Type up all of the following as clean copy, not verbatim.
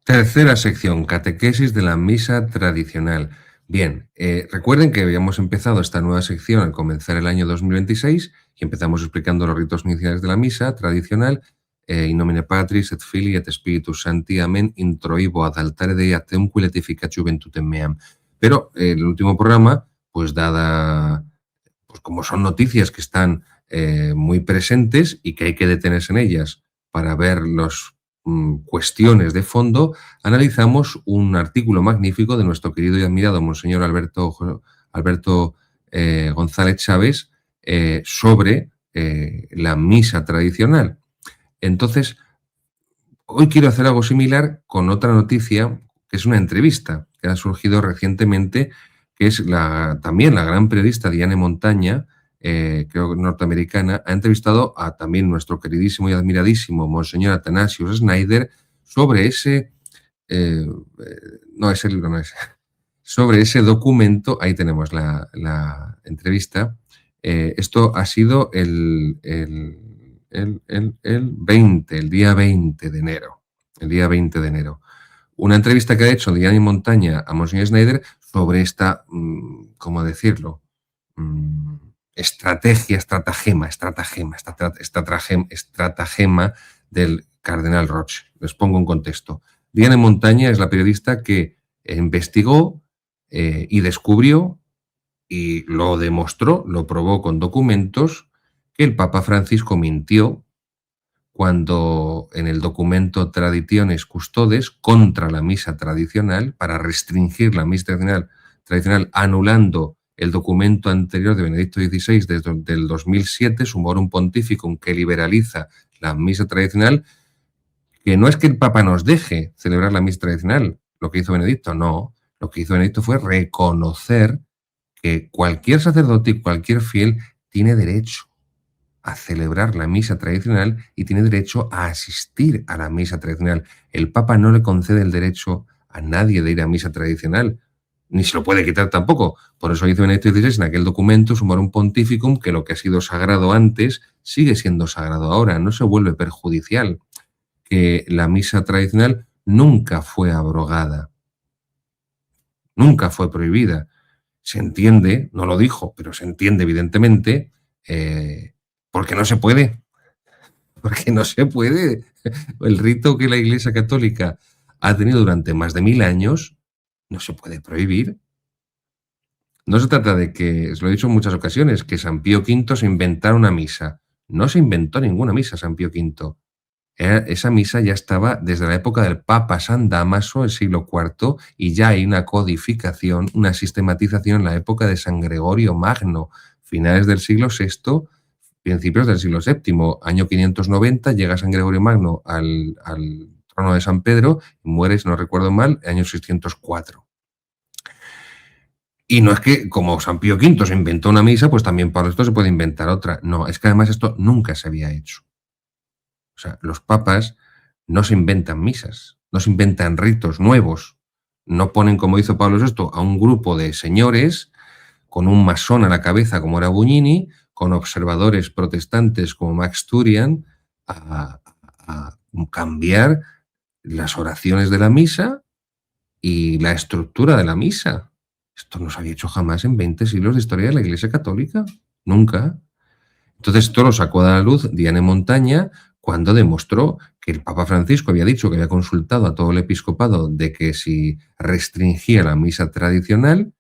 Tercera sección, catequesis de la misa tradicional. Bien, recuerden que habíamos empezado esta nueva sección al comenzar el año 2026 y empezamos explicando los ritos iniciales de la misa tradicional. In nomine Patris et Filii et Spiritus Sancti, amén, introibo ad altare Dei atemque letificat juventutem meam. Pero el último programa, pues dada, pues como son noticias que están muy presentes y que hay que detenerse en ellas para ver los cuestiones de fondo, analizamos un artículo magnífico de nuestro querido y admirado Monseñor Alberto González Chávez sobre la misa tradicional. Entonces, hoy quiero hacer algo similar con otra noticia, que es una entrevista que ha surgido recientemente, que es también la gran periodista Diane Montaña, creo que norteamericana, ha entrevistado a también nuestro queridísimo y admiradísimo Monseñor Athanasius Schneider sobre no, ese libro no es, sobre ese documento. Ahí tenemos la entrevista. Esto ha sido el día 20 de enero. El día 20 de enero. Una entrevista que ha hecho Diane Montaña a Monseñor Schneider sobre esta, ¿cómo decirlo? Estratagema del cardenal Roche. Les pongo un contexto. Diane Montaña es la periodista que investigó y descubrió y lo demostró, lo probó con documentos, que el Papa Francisco mintió cuando en el documento Traditiones Custodes contra la misa tradicional, para restringir la misa tradicional anulando el documento anterior de Benedicto XVI del 2007, Summorum Pontificum, que liberaliza la misa tradicional, que no es que el Papa nos deje celebrar la misa tradicional, lo que hizo Benedicto, no. Lo que hizo Benedicto fue reconocer que cualquier sacerdote y cualquier fiel tiene derecho a celebrar la misa tradicional y tiene derecho a asistir a la misa tradicional. El Papa no le concede el derecho a nadie de ir a misa tradicional, ni se lo puede quitar tampoco. Por eso hizo Benedicto XVI en aquel documento Summorum Pontificum, que lo que ha sido sagrado antes sigue siendo sagrado ahora, no se vuelve perjudicial, que la misa tradicional nunca fue abrogada, nunca fue prohibida. Se entiende, no lo dijo, pero se entiende evidentemente, porque no se puede. Porque no se puede. El rito que la Iglesia Católica ha tenido durante más de 1000 años no se puede prohibir. No se trata de que, os lo he dicho en muchas ocasiones, que San Pío V se inventara una misa. No se inventó ninguna misa San Pío V. Esa misa ya estaba desde la época del Papa San Dámaso, el siglo IV, y ya hay una codificación, una sistematización en la época de San Gregorio Magno, finales del siglo VI, principios del siglo VII. Año 590 llega San Gregorio Magno al trono de San Pedro y muere, si no recuerdo mal, en año 604. Y no es que, como San Pío V se inventó una misa, pues también para esto se puede inventar otra. No, es que además esto nunca se había hecho. O sea, los papas no se inventan misas, no se inventan ritos nuevos, no ponen, como hizo Pablo VI, a un grupo de señores con un masón a la cabeza como era Bugnini, con observadores protestantes como Max Turian, a cambiar las oraciones de la misa y la estructura de la misa. Esto no se había hecho jamás en 20 siglos de historia de la Iglesia Católica, nunca. Entonces esto lo sacó a la luz Diane Montaña cuando demostró que el Papa Francisco había dicho que había consultado a todo el episcopado de que si restringía la misa tradicional,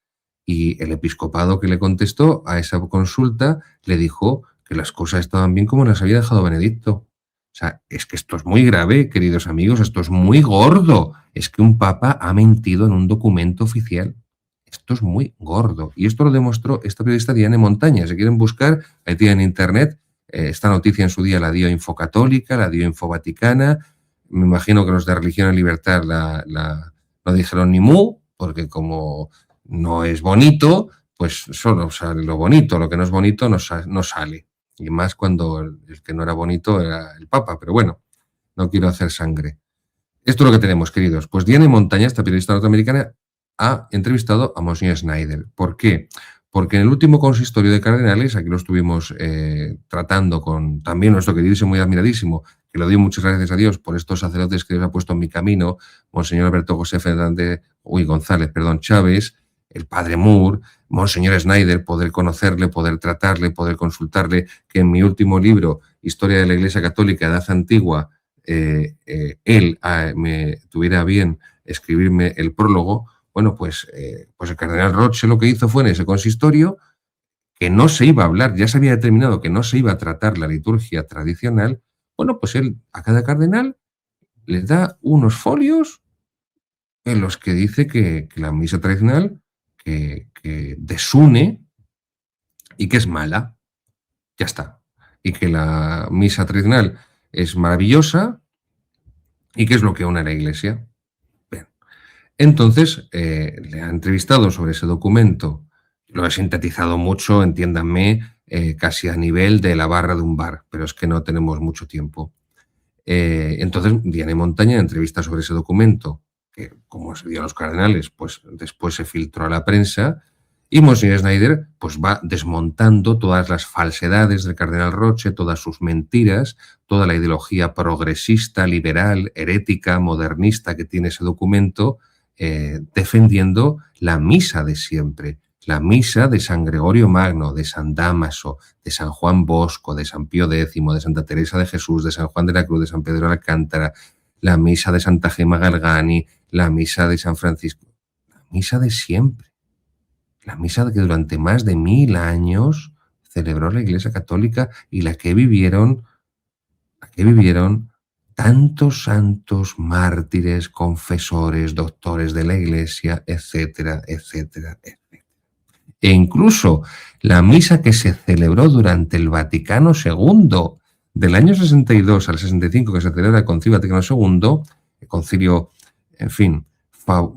y el episcopado que le contestó a esa consulta le dijo que las cosas estaban bien como las había dejado Benedicto. O sea, es que esto es muy grave, queridos amigos, esto es muy gordo. Es que un papa ha mentido en un documento oficial. Esto es muy gordo. Y esto lo demostró esta periodista Diane Montaña. Si quieren buscar, ahí tienen en internet. Esta noticia en su día la dio Infocatólica, la dio Infovaticana. Me imagino que los de Religión y Libertad no dijeron ni mu, porque como no es bonito, pues solo sale lo bonito. Lo que no es bonito no sale. Y más cuando el que no era bonito era el Papa. Pero bueno, no quiero hacer sangre. Esto es lo que tenemos, queridos. Pues Diane Montaña, esta periodista norteamericana, ha entrevistado a Monseñor Schneider. ¿Por qué? Porque en el último consistorio de cardenales, aquí lo estuvimos tratando con también nuestro queridísimo y admiradísimo, que le doy muchas gracias a Dios por estos sacerdotes que Dios ha puesto en mi camino, Monseñor Alberto José González, Chávez, el padre Moore, Monseñor Snyder, poder conocerle, poder tratarle, poder consultarle, que en mi último libro, Historia de la Iglesia Católica, Edad Antigua, él me tuviera bien escribirme el prólogo. Bueno, pues el cardenal Roche lo que hizo fue en ese consistorio que no se iba a hablar, ya se había determinado que no se iba a tratar la liturgia tradicional. Bueno, pues él a cada cardenal les da unos folios en los que dice que la misa tradicional que desune y que es mala. Ya está. Y que la misa tradicional es maravillosa y que es lo que une a la Iglesia. Bien. Entonces, le ha entrevistado sobre ese documento. Lo he sintetizado mucho, entiéndanme, casi a nivel de la barra de un bar, pero es que no tenemos mucho tiempo. Entonces, Diana Montaña entrevista sobre ese documento, que como se dio a los cardenales, pues después se filtró a la prensa, y Monseñor Snyder pues va desmontando todas las falsedades del cardenal Roche, todas sus mentiras, toda la ideología progresista, liberal, herética, modernista que tiene ese documento, defendiendo la misa de siempre, la misa de San Gregorio Magno, de San Dámaso, de San Juan Bosco, de San Pío X, de Santa Teresa de Jesús, de San Juan de la Cruz, de San Pedro de Alcántara, la misa de Santa Gema Galgani, la misa de San Francisco, la misa de siempre, la misa que durante más de 1000 años celebró la Iglesia Católica y la que vivieron tantos santos, mártires, confesores, doctores de la Iglesia, etcétera, etcétera, etcétera. E incluso la misa que se celebró durante el Vaticano II, del año 62 al 65, que se celebra el Concilio Vaticano II, el concilio, en fin,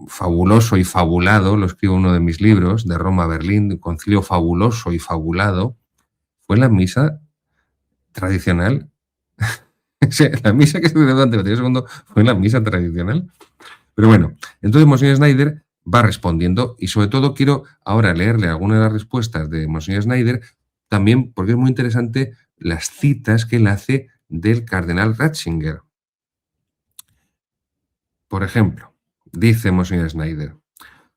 fabuloso y fabulado, lo escribo en uno de mis libros, de Roma a Berlín, un concilio fabuloso y fabulado, fue la misa tradicional. La misa que se celebró durante el Vaticano II fue la misa tradicional. Pero bueno, entonces Monseñor Snyder va respondiendo y sobre todo quiero ahora leerle algunas de las respuestas de Monseñor Snyder, también porque es muy interesante las citas que él hace del cardenal Ratzinger. Por ejemplo, dice Monseñor Snyder: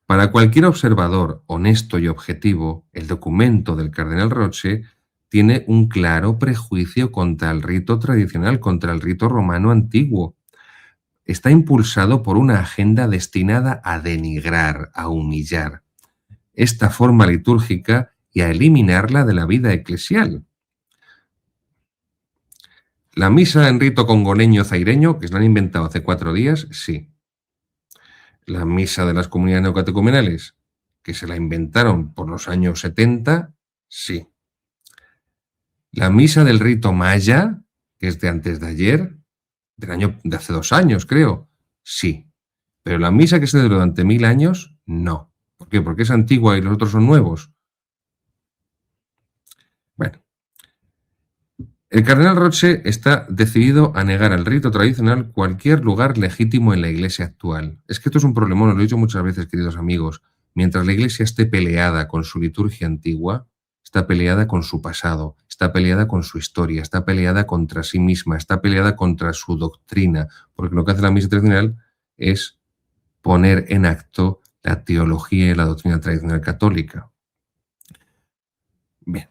para cualquier observador honesto y objetivo, el documento del cardenal Roche tiene un claro prejuicio contra el rito tradicional, contra el rito romano antiguo. Está impulsado por una agenda destinada a denigrar, a humillar esta forma litúrgica y a eliminarla de la vida eclesial. La misa en rito congoleño zaireño, que se la han inventado hace 4 días, sí. La misa de las comunidades neocatecumenales, que se la inventaron por los años 70, sí. La misa del rito maya, que es de antes de ayer, de hace 2 años, creo, sí. Pero la misa que se celebró durante 1000 años, no. ¿Por qué? Porque es antigua y los otros son nuevos. Bueno. El cardenal Roche está decidido a negar al rito tradicional cualquier lugar legítimo en la Iglesia actual. Es que esto es un problemón, lo he dicho muchas veces, queridos amigos. Mientras la Iglesia esté peleada con su liturgia antigua, está peleada con su pasado, está peleada con su historia, está peleada contra sí misma, está peleada contra su doctrina, porque lo que hace la misa tradicional es poner en acto la teología y la doctrina tradicional católica. Bien.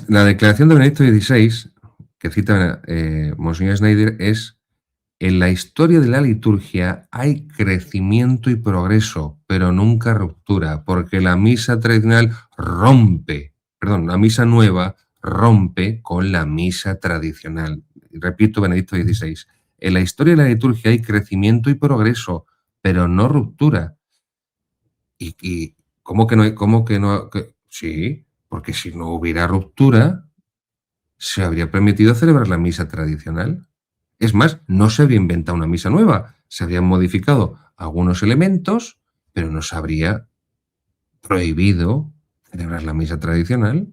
La declaración de Benedicto XVI, que cita Monseñor Snyder, es: en la historia de la liturgia hay crecimiento y progreso, pero nunca ruptura, porque la misa tradicional la misa nueva rompe con la misa tradicional. Repito, Benedicto XVI, en la historia de la liturgia hay crecimiento y progreso, pero no ruptura. ¿Y cómo que no hay? ¿Cómo que no? Sí, porque si no hubiera ruptura, se habría permitido celebrar la misa tradicional. Es más, no se habría inventado una misa nueva, se habrían modificado algunos elementos, pero no se habría prohibido celebrar la misa tradicional.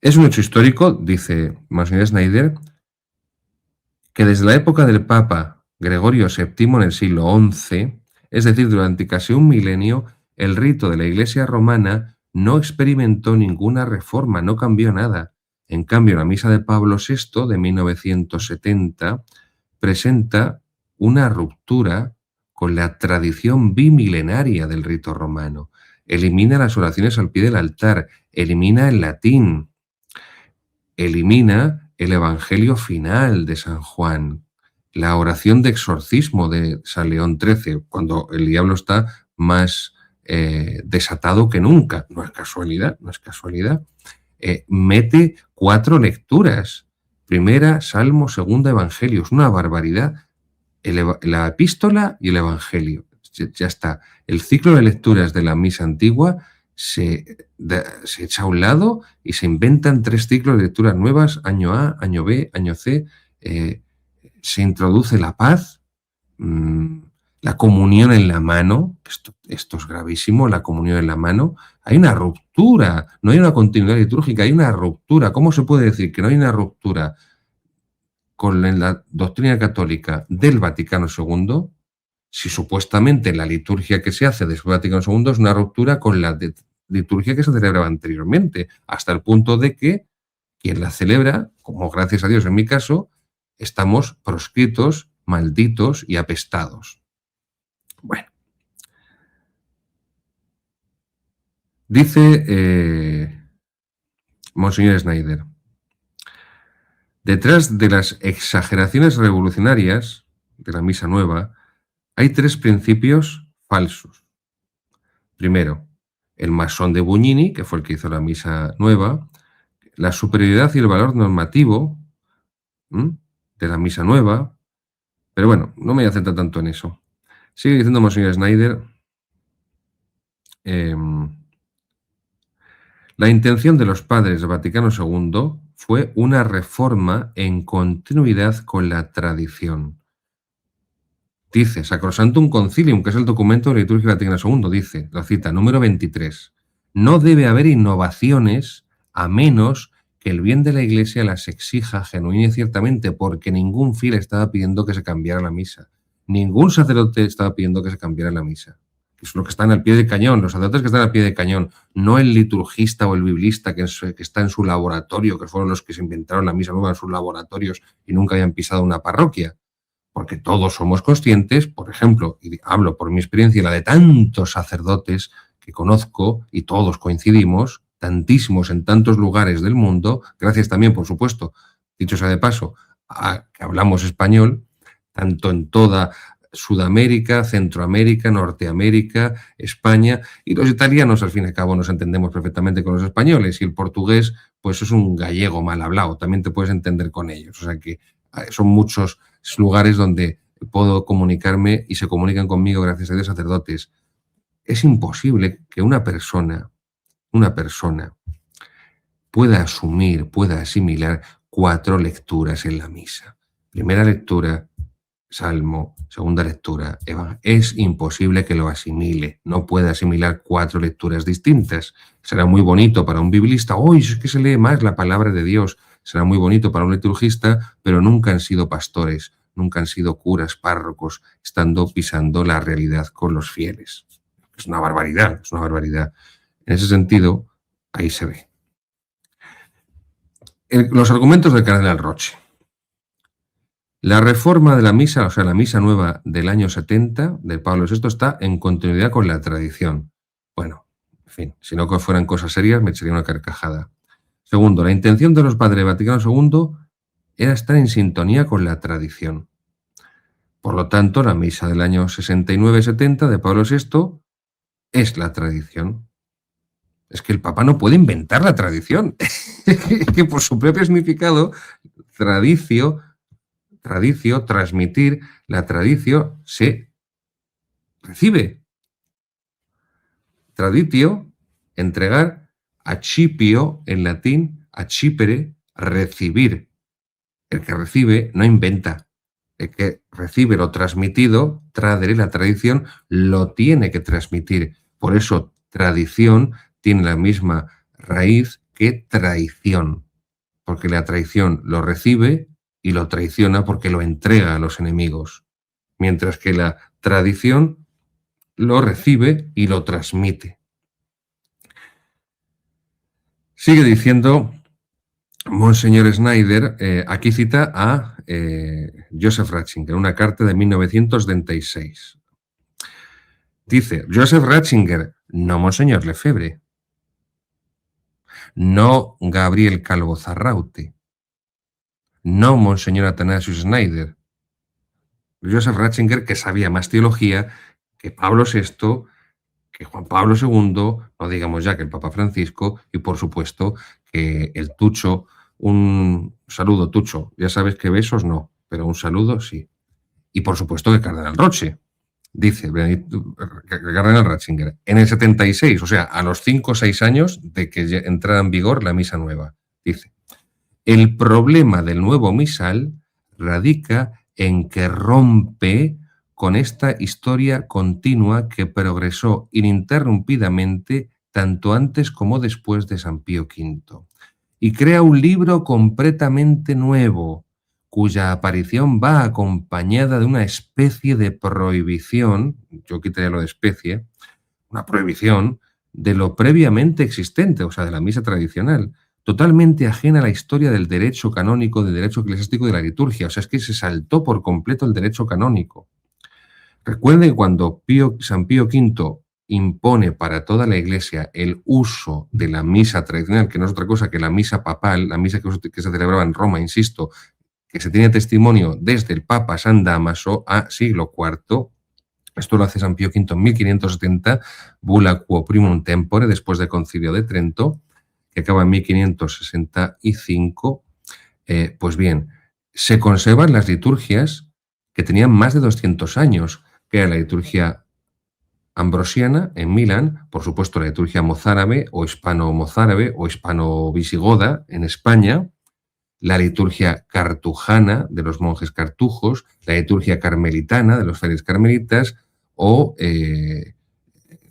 Es un hecho histórico, dice Monseñor Snyder, que desde la época del Papa Gregorio VII en el siglo XI, es decir, durante casi un milenio, el rito de la Iglesia romana no experimentó ninguna reforma, no cambió nada. En cambio, la misa de Pablo VI de 1970 presenta una ruptura con la tradición bimilenaria del rito romano. Elimina las oraciones al pie del altar, elimina el latín, elimina el Evangelio final de San Juan, la oración de exorcismo de San León XIII, cuando el diablo está más desatado que nunca. No es casualidad, no es casualidad. Mete 4 lecturas. Primera, Salmo, segunda, Evangelio. Es una barbaridad. La epístola y el Evangelio. Ya está. El ciclo de lecturas de la misa antigua se echa a un lado y se inventan 3 ciclos de lecturas nuevas, año A, año B, año C. Se introduce la paz, la comunión en la mano. Esto es gravísimo, la comunión en la mano. Hay una ruptura, no hay una continuidad litúrgica, hay una ruptura. ¿Cómo se puede decir que no hay una ruptura con la doctrina católica del Vaticano II, si supuestamente la liturgia que se hace después del Vaticano II es una ruptura con la liturgia que se celebraba anteriormente, hasta el punto de que quien la celebra, como gracias a Dios en mi caso, estamos proscritos, malditos y apestados? Bueno. Dice Monseñor Schneider: detrás de las exageraciones revolucionarias de la misa nueva hay 3 principios falsos. Primero, el masón de Bugnini, que fue el que hizo la misa nueva, la superioridad y el valor normativo de la misa nueva. Pero bueno, no me voy a centrar tanto en eso. Sigue diciendo Monseñor Schneider: la intención de los padres del Vaticano II fue una reforma en continuidad con la tradición. Dice Sacrosanctum Concilium, que es el documento de la liturgia del Vaticano II, dice, la cita número 23, no debe haber innovaciones a menos que el bien de la Iglesia las exija genuina y ciertamente, porque ningún fiel estaba pidiendo que se cambiara la misa. Ningún sacerdote estaba pidiendo que se cambiara la misa. Es lo que están al pie del cañón, los sacerdotes que están al pie del cañón, no el liturgista o el biblista que está en su laboratorio, que fueron los que se inventaron la misa nueva en sus laboratorios y nunca habían pisado una parroquia. Porque todos somos conscientes, por ejemplo, y hablo por mi experiencia y la de tantos sacerdotes que conozco, y todos coincidimos, tantísimos en tantos lugares del mundo, gracias también, por supuesto, dicho sea de paso, a que hablamos español, tanto en toda Sudamérica, Centroamérica, Norteamérica, España, y los italianos, al fin y al cabo, nos entendemos perfectamente con los españoles, y el portugués, pues es un gallego mal hablado, también te puedes entender con ellos. O sea que son muchos lugares donde puedo comunicarme y se comunican conmigo, gracias a Dios, sacerdotes. Es imposible que una persona pueda asumir, pueda asimilar 4 lecturas en la misa. Primera lectura, Salmo, segunda lectura, es imposible que lo asimile, no puede asimilar 4 lecturas distintas. Será muy bonito para un biblista, es que se lee más la palabra de Dios, será muy bonito para un liturgista, pero nunca han sido pastores, nunca han sido curas, párrocos, pisando la realidad con los fieles. Es una barbaridad, es una barbaridad. En ese sentido, ahí se ve. Los argumentos del cardenal Roche. La reforma de la misa, o sea, la misa nueva del año 70 de Pablo VI está en continuidad con la tradición. Bueno, en fin, si no fueran cosas serias me echaría una carcajada. Segundo, la intención de los padres del Vaticano II era estar en sintonía con la tradición. Por lo tanto, la misa del año 69-70 de Pablo VI es la tradición. Es que el Papa no puede inventar la tradición. Que por su propio significado, transmitir, la tradición se recibe. Traditio, entregar, accipio, en latín, accipere, recibir. El que recibe no inventa. El que recibe lo transmitido, tradere, la tradición, lo tiene que transmitir. Por eso, tradición tiene la misma raíz que traición. Porque la traición lo recibe y lo traiciona porque lo entrega a los enemigos. mientras que la tradición lo recibe y lo transmite. Sigue diciendo Monseñor Snyder, aquí cita a Joseph Ratzinger, una carta de 1936. Dice, Joseph Ratzinger, no Monseñor Lefebvre, no Gabriel Calvo Zarraute, no Monseñor Athanasius Snyder. Joseph Ratzinger, que sabía más teología que Pablo VI, que Juan Pablo II, no digamos ya que el Papa Francisco, y por supuesto que el Tucho, un saludo Tucho, ya sabes que besos no, pero un saludo sí. Y por supuesto que Cardenal Roche, dice Cardenal Ratzinger, en el 76, o sea, a los 5 o 6 años de que entrara en vigor la misa nueva, dice, el problema del nuevo misal radica en que rompe con esta historia continua que progresó ininterrumpidamente tanto antes como después de San Pío V, y crea un libro completamente nuevo, cuya aparición va acompañada de una especie de prohibición, yo quitaría lo de especie, una prohibición de lo previamente existente, o sea, de la misa tradicional, totalmente ajena a la historia del derecho canónico, del derecho eclesiástico y de la liturgia. O sea, es que se saltó por completo el derecho canónico. Recuerden cuando San Pío V impone para toda la Iglesia el uso de la misa tradicional, que no es otra cosa que la misa papal, la misa que se celebraba en Roma, insisto, que se tiene testimonio desde el Papa San Dámaso a siglo IV. Esto lo hace San Pío V en 1570, Bula Quo Primum Tempore, después del Concilio de Trento, que acaba en 1565. Pues bien, se conservan las liturgias que tenían más de 200 años, que era la liturgia ambrosiana en Milán, por supuesto la liturgia mozárabe o hispano-mozárabe o hispano-visigoda en España, la liturgia cartujana de los monjes cartujos, la liturgia carmelitana de los frailes carmelitas o,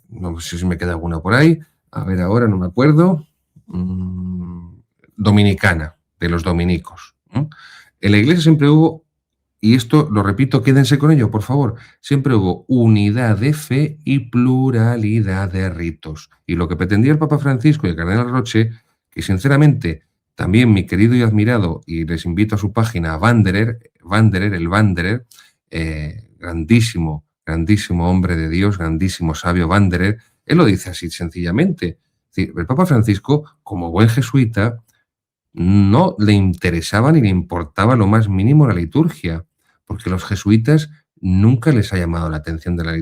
no sé si me queda alguna por ahí, a ver ahora, no me acuerdo, dominicana, de los dominicos. En la Iglesia siempre hubo, y esto lo repito, quédense con ello, por favor, siempre hubo unidad de fe y pluralidad de ritos. Y lo que pretendía el Papa Francisco y el Cardenal Roche, que sinceramente también mi querido y admirado, y les invito a su página, Wanderer, grandísimo, grandísimo hombre de Dios, grandísimo sabio Wanderer, él lo dice así sencillamente. El Papa Francisco, como buen jesuita, no le interesaba ni le importaba lo más mínimo la liturgia, porque a los jesuitas nunca les ha llamado la atención de la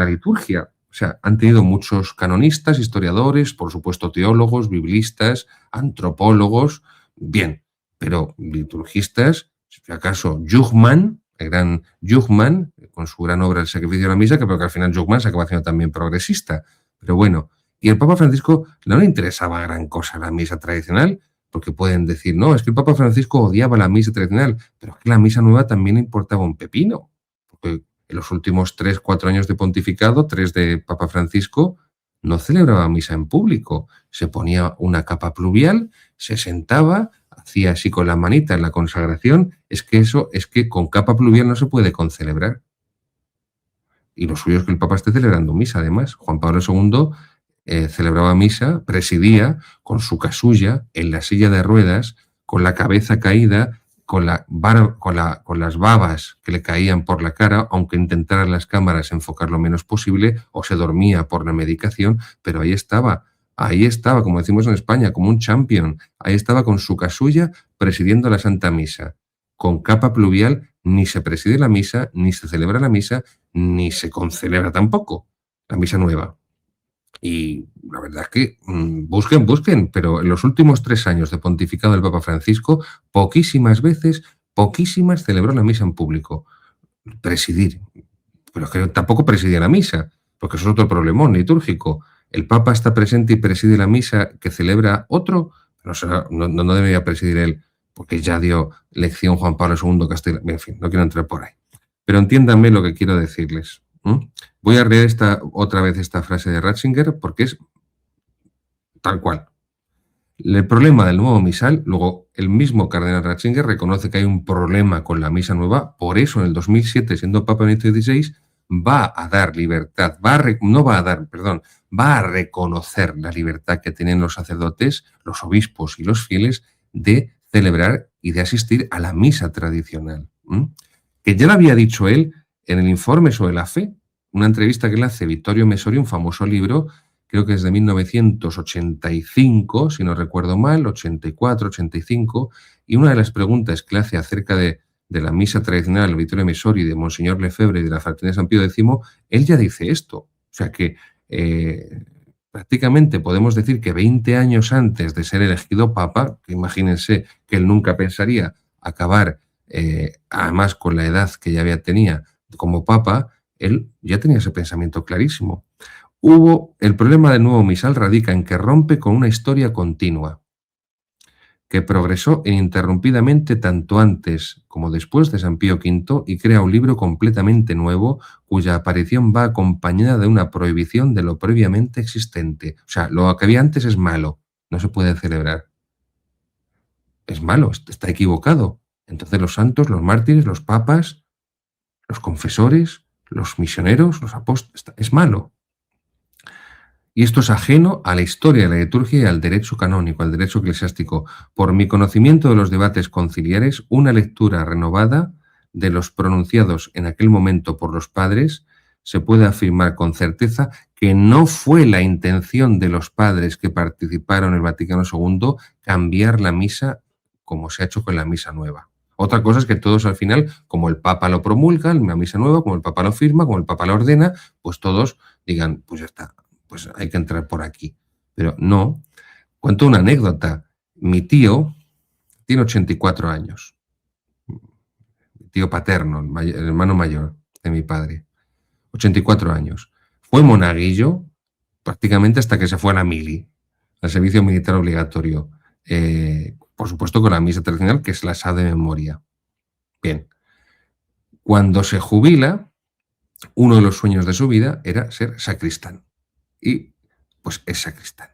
liturgia. O sea, han tenido muchos canonistas, historiadores, por supuesto teólogos, biblistas, antropólogos, bien, pero liturgistas, si acaso Jungmann, el gran Jungmann, con su gran obra El sacrificio de la misa, que creo que al final Jungmann se acaba haciendo también progresista. Pero bueno, y el Papa Francisco no le interesaba gran cosa la misa tradicional, porque pueden decir, no, es que el Papa Francisco odiaba la misa tradicional, pero es que la misa nueva también le importaba un pepino, porque en los últimos 3, 4 años de pontificado, 3 de Papa Francisco, no celebraba misa en público. Se ponía una capa pluvial, se sentaba, hacía así con la manita en la consagración. Es que con capa pluvial no se puede concelebrar. Y lo suyo es que el Papa esté celebrando misa, además. Juan Pablo II celebraba misa, presidía con su casulla en la silla de ruedas, con la cabeza caída, con las babas que le caían por la cara, aunque intentaran las cámaras enfocar lo menos posible, o se dormía por la medicación, pero ahí estaba, como decimos en España, como un champion, ahí estaba con su casulla presidiendo la Santa Misa. Con capa pluvial ni se preside la misa, ni se celebra la misa, ni se concelebra tampoco la misa nueva. Y la verdad es que busquen, pero en los últimos 3 años de pontificado del Papa Francisco, poquísimas celebró la misa en público. Presidir, pero es que tampoco presidía la misa, porque eso es otro problemón litúrgico. El Papa está presente y preside la misa que celebra otro, no debería presidir él, porque ya dio lección Juan Pablo II Castellano. En fin, no quiero entrar por ahí. Pero entiéndanme lo que quiero decirles. Voy a leer otra vez esta frase de Ratzinger porque es tal cual. El problema del nuevo misal, luego el mismo cardenal Ratzinger reconoce que hay un problema con la misa nueva, por eso en el 2007, siendo Papa Benedicto XVI, va a dar libertad, va a reconocer la libertad que tienen los sacerdotes, los obispos y los fieles de celebrar y de asistir a la misa tradicional. Que ya lo había dicho él en el informe sobre la fe, una entrevista que le hace Vittorio Messori, un famoso libro, creo que es de 1985, si no recuerdo mal, 84, 85, y una de las preguntas que le hace acerca de la misa tradicional de Vittorio Messori, de Monseñor Lefebvre y de la Fraternidad de San Pío X, él ya dice esto. O sea que prácticamente podemos decir que 20 años antes de ser elegido Papa, que imagínense que él nunca pensaría acabar, además con la edad que ya tenía como Papa, él ya tenía ese pensamiento clarísimo. El problema del nuevo misal radica en que rompe con una historia continua, que progresó ininterrumpidamente tanto antes como después de San Pío V y crea un libro completamente nuevo cuya aparición va acompañada de una prohibición de lo previamente existente. O sea, lo que había antes es malo, no se puede celebrar. Es malo, está equivocado. Entonces los santos, los mártires, los papas, los confesores, los misioneros, los apóstoles, es malo. Y esto es ajeno a la historia de la liturgia y al derecho canónico, al derecho eclesiástico. Por mi conocimiento de los debates conciliares, una lectura renovada de los pronunciados en aquel momento por los padres, se puede afirmar con certeza que no fue la intención de los padres que participaron en el Vaticano II cambiar la misa como se ha hecho con la misa nueva. Otra cosa es que todos al final, como el Papa lo promulga, la misa nueva, como el Papa lo firma, como el Papa lo ordena, pues todos digan, pues ya está, pues hay que entrar por aquí. Pero no. Cuento una anécdota. Mi tío tiene 84 años. Mi tío paterno, el hermano mayor de mi padre. 84 años. Fue monaguillo prácticamente hasta que se fue a la mili, al servicio militar obligatorio. Por supuesto con la misa tradicional, que se la sabe de memoria. Bien. Cuando se jubila, uno de los sueños de su vida era ser sacristán. Y pues es sacristán,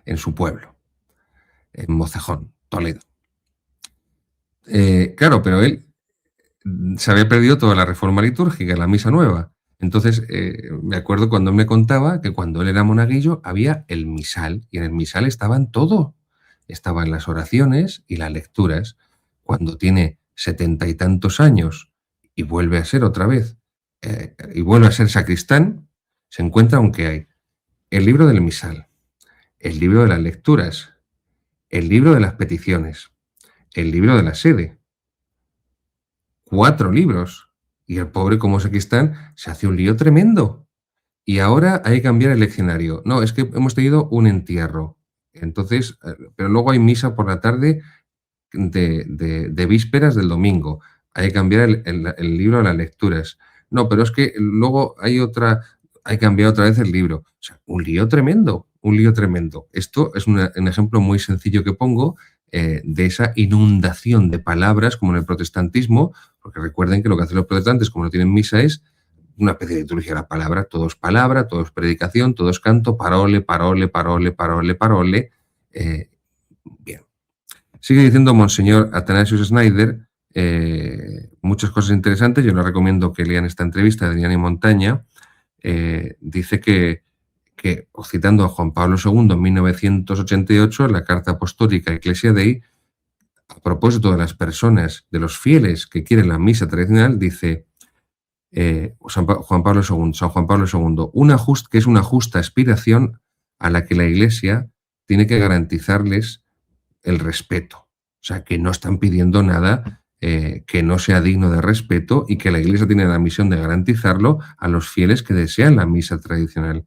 en su pueblo, en Mocejón, Toledo. Claro, pero él se había perdido toda la reforma litúrgica, la misa nueva. Entonces, me acuerdo cuando me contaba que cuando él era monaguillo había el misal, y en el misal estaban todo. Estaban las oraciones y las lecturas. Cuando tiene 70 y tantos años y vuelve a ser otra vez, y vuelve a ser sacristán, se encuentra aunque hay el libro del misal, el libro de las lecturas, el libro de las peticiones, el libro de la sede. 4 libros. Y el pobre como sacristán se hace un lío tremendo. Y ahora hay que cambiar el leccionario. No, es que hemos tenido un entierro. Entonces, pero luego hay misa por la tarde de vísperas del domingo. Hay que cambiar el libro de las lecturas. No, pero es que luego hay que cambiar otra vez el libro. O sea, un lío tremendo, un lío tremendo. Esto es un ejemplo muy sencillo que pongo de esa inundación de palabras como en el protestantismo, porque recuerden que lo que hacen los protestantes, como no tienen misa, es una especie de liturgia de la palabra, todo es predicación, todo es canto, parole, parole, parole, parole, parole. Bien. Sigue diciendo Monseñor Athanasius Schneider muchas cosas interesantes. Yo les recomiendo que lean esta entrevista de Adriana y Montaña. Dice que, citando a Juan Pablo II en 1988, en la Carta Apostólica Ecclesia Dei, a propósito de las personas, de los fieles que quieren la misa tradicional, dice San Juan Pablo II, que es una justa aspiración a la que la Iglesia tiene que garantizarles el respeto. O sea, que no están pidiendo nada que no sea digno de respeto y que la Iglesia tiene la misión de garantizarlo a los fieles que desean la misa tradicional.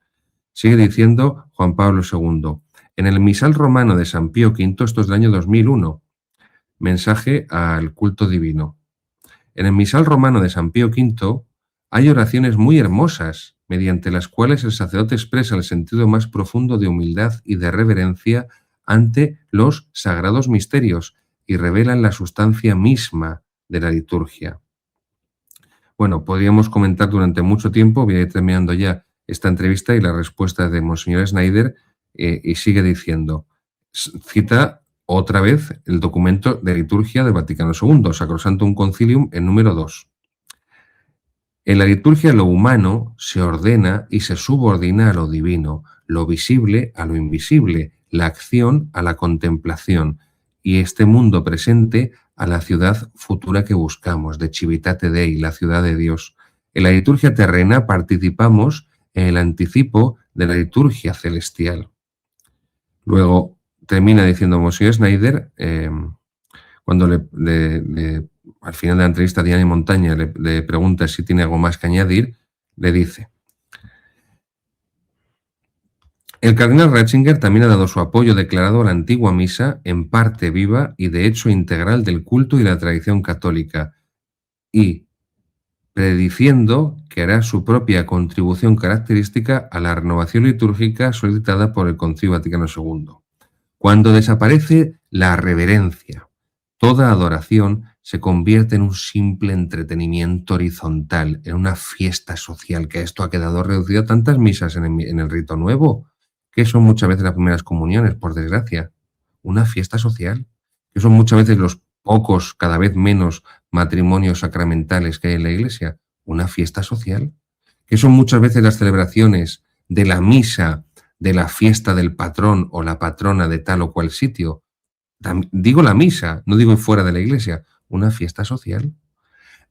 Sigue diciendo Juan Pablo II. En el misal romano de San Pío V, esto es del año 2001, mensaje al culto divino. En el misal romano de San Pío V hay oraciones muy hermosas, mediante las cuales el sacerdote expresa el sentido más profundo de humildad y de reverencia ante los sagrados misterios y revelan la sustancia misma de la liturgia. Bueno, podríamos comentar durante mucho tiempo, voy a ir terminando ya esta entrevista y la respuesta de Monseñor Schneider, y sigue diciendo, cita otra vez el documento de liturgia del Vaticano II, Sacrosanctum Concilium, el número 2. En la liturgia lo humano se ordena y se subordina a lo divino, lo visible a lo invisible, la acción a la contemplación y este mundo presente a la ciudad futura que buscamos, de Civitate Dei, la ciudad de Dios. En la liturgia terrena participamos en el anticipo de la liturgia celestial. Luego termina diciendo Monsieur Schneider, cuando al final de la entrevista Diana Montaña le pregunta si tiene algo más que añadir, le dice: el cardenal Ratzinger también ha dado su apoyo declarado a la antigua misa en parte viva y de hecho integral del culto y la tradición católica, y prediciendo que hará su propia contribución característica a la renovación litúrgica solicitada por el Concilio Vaticano II. Cuando desaparece la reverencia, toda adoración se convierte en un simple entretenimiento horizontal, en una fiesta social, que esto ha quedado reducido a tantas misas en el rito nuevo, que son muchas veces las primeras comuniones, por desgracia. Una fiesta social, que son muchas veces los pocos, cada vez menos matrimonios sacramentales que hay en la Iglesia. Una fiesta social, que son muchas veces las celebraciones de la misa, de la fiesta del patrón o la patrona de tal o cual sitio. Digo la misa, no digo fuera de la iglesia, una fiesta social.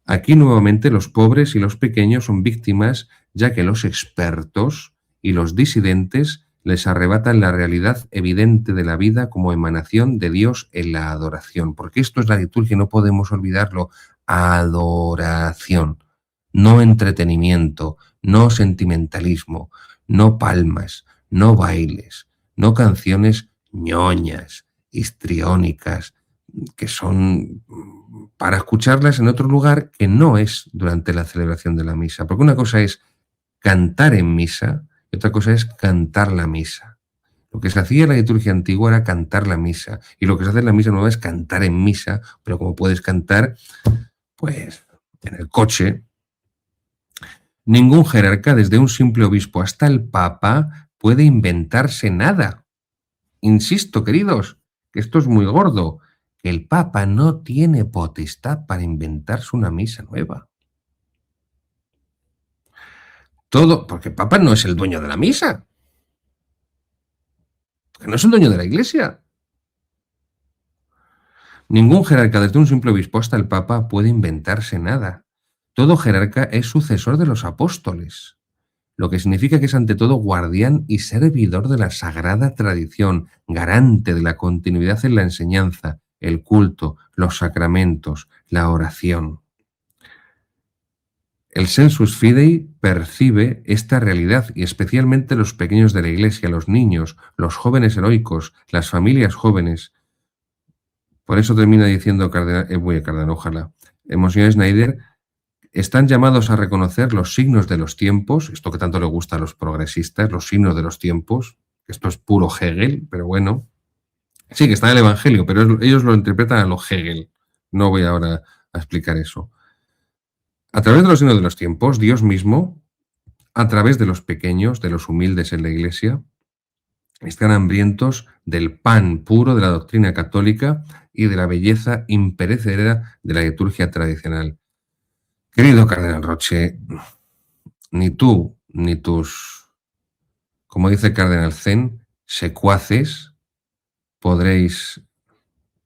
Aquí nuevamente los pobres y los pequeños son víctimas, ya que los expertos y los disidentes les arrebatan la realidad evidente de la vida como emanación de Dios en la adoración. Porque esto es la liturgia, no podemos olvidarlo. Adoración, no entretenimiento, no sentimentalismo, no palmas, no bailes, no canciones ñoñas, histriónicas, que son para escucharlas en otro lugar que no es durante la celebración de la misa. Porque una cosa es cantar en misa y otra cosa es cantar la misa. Lo que se hacía en la liturgia antigua era cantar la misa, y lo que se hace en la misa nueva es cantar en misa, pero como puedes cantar, pues, en el coche. Ningún jerarca, desde un simple obispo hasta el papa, puede inventarse nada. Insisto, queridos, que esto es muy gordo, que el papa no tiene potestad para inventarse una misa nueva. Todo, porque el papa no es el dueño de la misa. Porque no es el dueño de la iglesia. Ningún jerarca, desde un simple obispo hasta el papa, puede inventarse nada. Todo jerarca es sucesor de los apóstoles, lo que significa que es ante todo guardián y servidor de la sagrada tradición, garante de la continuidad en la enseñanza, el culto, los sacramentos, la oración. El sensus fidei percibe esta realidad, y especialmente los pequeños de la Iglesia, los niños, los jóvenes heroicos, las familias jóvenes. Por eso termina diciendo ojalá, Monsignor Schneider: están llamados a reconocer los signos de los tiempos, esto que tanto le gusta a los progresistas, los signos de los tiempos. Esto es puro Hegel, pero bueno. Sí, que está en el Evangelio, pero ellos lo interpretan a lo Hegel. No voy ahora a explicar eso. A través de los signos de los tiempos, Dios mismo, a través de los pequeños, de los humildes en la Iglesia, están hambrientos del pan puro de la doctrina católica y de la belleza imperecedera de la liturgia tradicional. Querido cardenal Roche, ni tú ni tus, como dice el cardenal Zen, secuaces podréis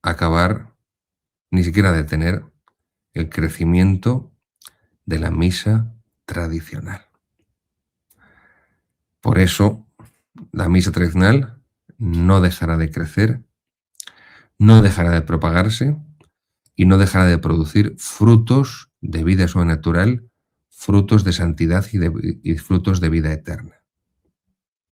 acabar, ni siquiera detener, el crecimiento de la misa tradicional. Por eso, la misa tradicional no dejará de crecer, no dejará de propagarse y no dejará de producir frutos de vida sobrenatural, frutos de santidad y frutos de vida eterna.